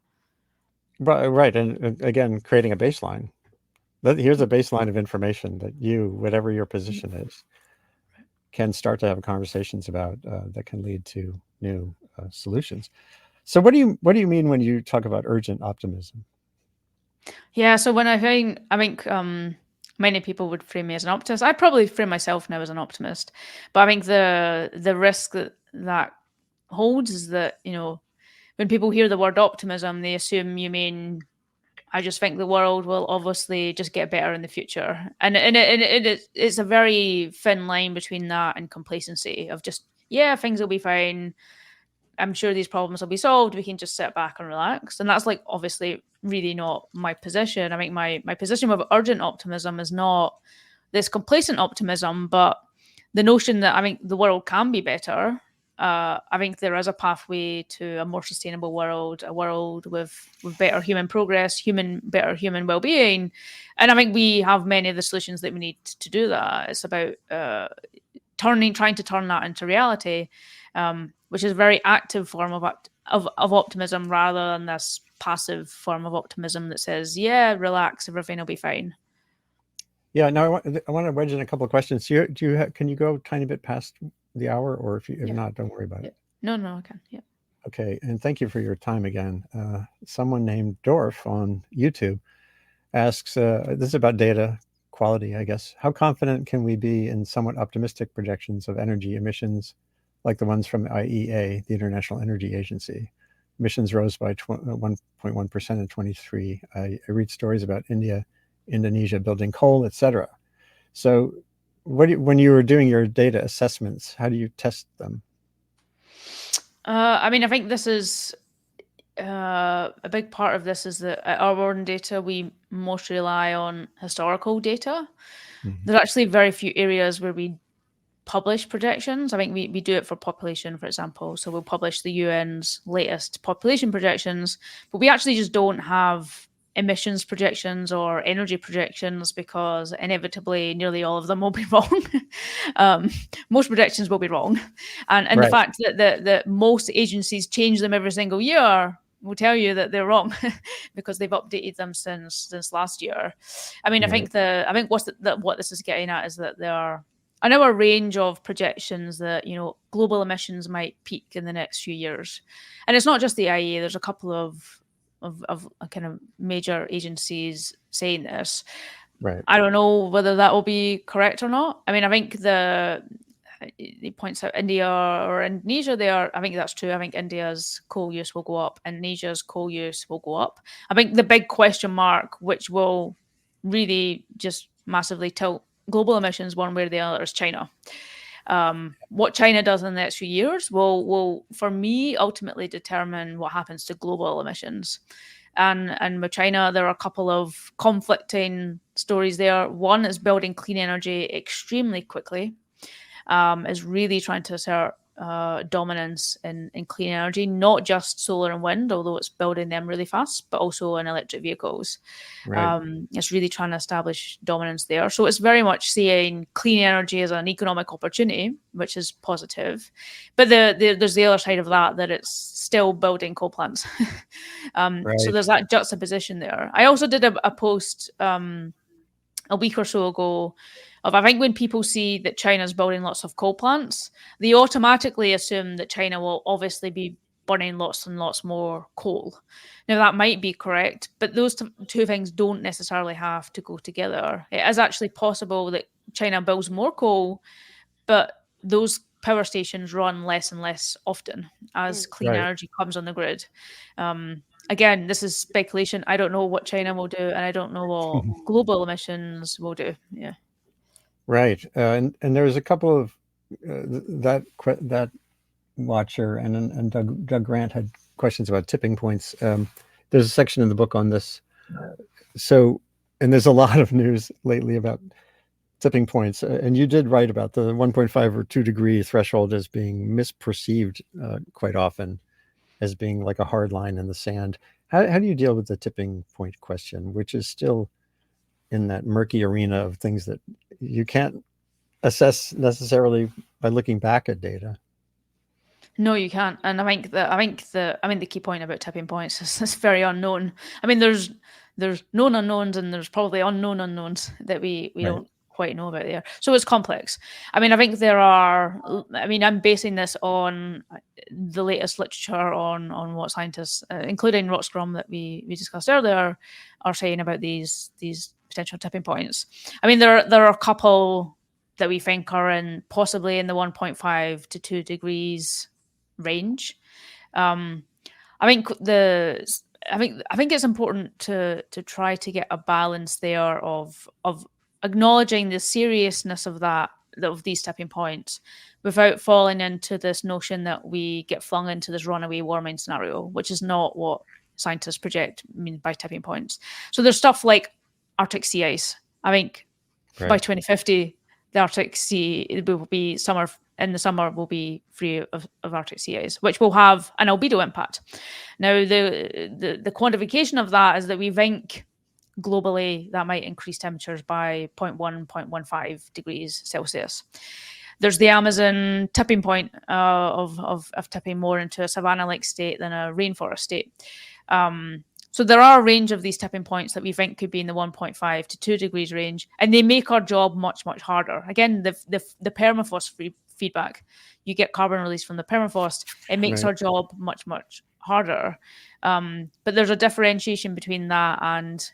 Right. And again, creating a baseline. Here's a baseline of information that whatever your position is, can start to have conversations about that can lead to new solutions. So what do you mean when you talk about urgent optimism? Yeah, so when I think many people would frame me as an optimist. I'd probably frame myself now as an optimist, but I think the risk that holds is that when people hear the word optimism, they assume you mean I just think the world will obviously just get better in the future, it's a very thin line between that and complacency of just, yeah, things will be fine. I'm sure these problems will be solved. We can just sit back and relax. And that's like obviously really not my position. I think my position with urgent optimism is not this complacent optimism, but the notion that I think the world can be better. I think there is a pathway to a more sustainable world, a world with better human progress, better human well-being, and I think we have many of the solutions that we need to do that. It's about trying to turn that into reality, which is a very active form of optimism rather than this passive form of optimism that says, "Yeah, relax, everything will be fine." Yeah. Now I want to wedge in a couple of questions. Can you go a tiny bit past the hour, or if Yeah. not, don't worry about Yeah. it. No, I can. Yeah. Okay. And thank you for your time again. Someone named Dorf on YouTube asks, this is about data quality, I guess. How confident can we be in somewhat optimistic projections of energy emissions like the ones from IEA, the International Energy Agency? Emissions rose by 1.1% in 23. I read stories about Indonesia building coal, etc. So when you were doing your data assessments, how do you test them? I mean, I think this is a big part of this is that at our own data, we most rely on historical data. Mhm. There's actually very few areas where we publish projections. I think we do it for population, for example. So we'll publish the UN's latest population projections, but we actually just don't have emissions projections or energy projections because inevitably nearly all of them will be wrong. um, Most projections will be wrong, and the Right. fact that most agencies change them every single year will tell you that they're wrong because they've updated them since last year. I mean, Right. I think what this is getting at is that there are I know a range of projections that global emissions might peak in the next few years, and it's not just the IEA. There's a couple of kind of major agencies saying this. Right. I don't know whether that will be correct or not. I mean, I think he points out India or Indonesia. I think that's true. I think India's coal use will go up. Indonesia's coal use will go up. I think the big question mark, which will really just massively tilt global emissions one way or the other, is China. What China does in the next few years will for me ultimately determine what happens to global emissions. And with China, there are a couple of conflicting stories there. One is building clean energy extremely quickly, is really trying to assert dominance in clean energy, not just solar and wind, although it's building them really fast, but also in electric vehicles. Right. It's really trying to establish dominance there. So it's very much seeing clean energy as an economic opportunity, which is positive. But there's the other side of that it's still building coal plants. So Right. there's that juxtaposition there. I also did a post a week or so ago of I think when people see that China's building lots of coal plants, they automatically assume that China will obviously be burning lots and lots more coal. Now that might be correct, but those two things don't necessarily have to go together. It is actually possible that China builds more coal, but those power stations run less and less often as clean Right. energy comes on the grid. Again, this is speculation. I don't know what China will do, and I don't know what global emissions will do. Yeah. Right. And there was a couple of that watcher and Doug Grant had questions about tipping points. There's a section in the book on this. So, and there's a lot of news lately about tipping points. And you did write about the 1.5 or 2 degree threshold as being misperceived quite often as being like a hard line in the sand. How do you deal with the tipping point question, which is still in that murky arena of things that you can't assess necessarily by looking back at data? No, you can't. And the key point about tipping points is it's very unknown. I mean, there's known unknowns and there's probably unknown unknowns that we Right. don't quite know about there. So it's complex. I mean, I think there are. I mean, I'm basing this on the latest literature on what scientists, including Rockstrom that we discussed earlier, are saying about these potential tipping points. I mean, there are a couple that we think are in possibly in the 1.5 to 2 degrees range. I think it's important to try to get a balance there of acknowledging the seriousness of these tipping points without falling into this notion that we get flung into this runaway warming scenario, which is not what scientists project mean by tipping points. So there's stuff like Arctic sea ice. I think by 2050 the Arctic Sea will be in the summer will be free of Arctic sea ice, which will have an albedo impact. Now, the quantification of that is that we think globally that might increase temperatures by 0.1, 0.15 degrees Celsius. There's the Amazon tipping point of tipping more into a savanna-like state than a rainforest state. So there are a range of these tipping points that we think could be in the 1.5 to 2 degrees range, and they make our job much, much harder. Again, the permafrost feedback, you get carbon release from the permafrost, it makes our job much, much harder. But there's a differentiation between that and,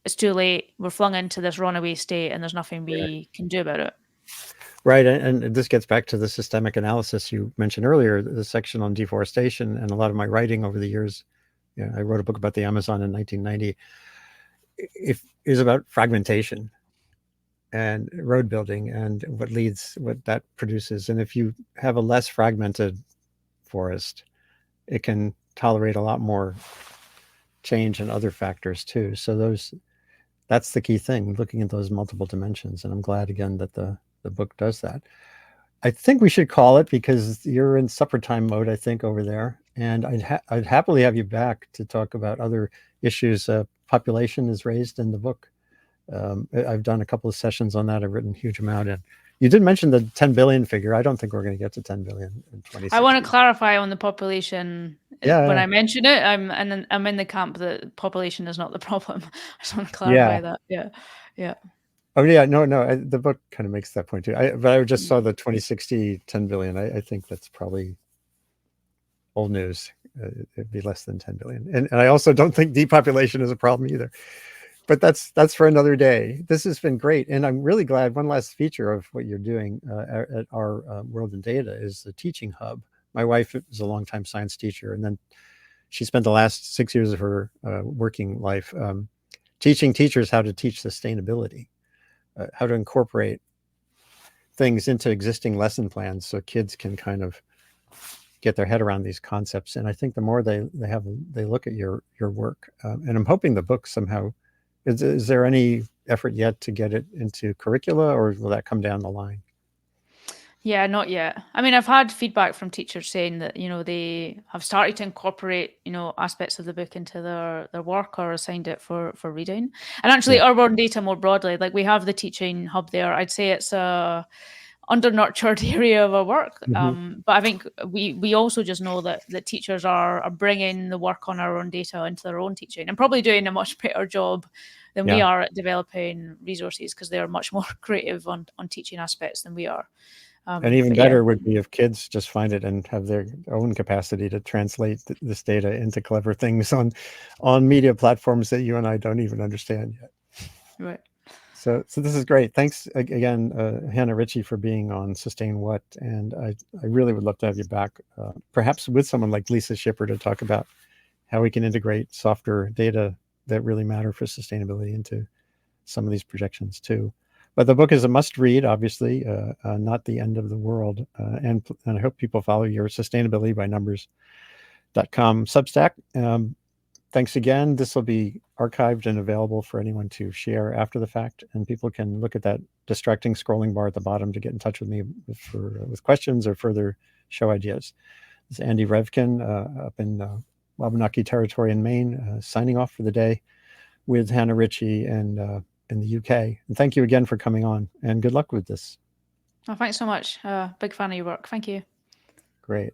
it's too late, we're flung into this runaway state and there's nothing we can do about it. Right. And this gets back to the systemic analysis you mentioned earlier, the section on deforestation, and a lot of my writing over the years. I wrote a book about the Amazon in 1990. Is about fragmentation and road building and what that produces. And if you have a less fragmented forest, it can tolerate a lot more change and other factors too. So that's the key thing, looking at those multiple dimensions. And I'm glad again that the book does that. I think we should call it, because you're in supper time mode, I think, over there. And I'd happily have you back to talk about other issues. Population is raised in the book. I've done a couple of sessions on that. I've written a huge amount. And you did mention the 10 billion figure. I don't think we're going to get to 10 billion in 2060. I want to clarify on the population. When I mention it, I'm in the camp that population is not the problem. I just want to clarify that. Yeah. Oh yeah, no. The book kind of makes that point too. But I just saw the 2060 10 billion. I think that's probably old news. It'd be less than 10 billion. And I also don't think depopulation is a problem either. But that's for another day. This has been great, and I'm really glad. One last feature of what you're doing at our World in Data is the teaching hub. My wife is a longtime science teacher, and then she spent the last 6 years of her working life teaching teachers how to teach sustainability. How to incorporate things into existing lesson plans so kids can kind of get their head around these concepts. And I think the more they look at your work, and I'm hoping the book somehow, is there any effort yet to get it into curricula, or will that come down the line? Yeah, not yet. I mean, I've had feedback from teachers saying that, they have started to incorporate, aspects of the book into their work or assigned it for reading. And actually, our World in Data more broadly, like we have the teaching hub there. I'd say it's a under-nurtured area of our work. But I think we also just know that teachers are bringing the work on our own data into their own teaching and probably doing a much better job than we are at developing resources, because they're much more creative on teaching aspects than we are. And even better would be if kids just find it and have their own capacity to translate this data into clever things on media platforms that you and I don't even understand yet. Right. So this is great. Thanks again, Hannah Ritchie, for being on Sustain What. And I really would love to have you back, perhaps with someone like Lisa Schipper, to talk about how we can integrate softer data that really matter for sustainability into some of these projections too. But the book is a must read, obviously, not the end of the world. And I hope people follow your Sustainability by Numbers Substack. Thanks again. This will be archived and available for anyone to share after the fact, and people can look at that distracting scrolling bar at the bottom to get in touch with me with questions or further show ideas. This is Andy Revkin up in Wabanaki territory in Maine, signing off for the day with Hannah Ritchie and in the UK. And thank you again for coming on, and good luck with this. Oh, thanks so much. Big fan of your work. Thank you. Great.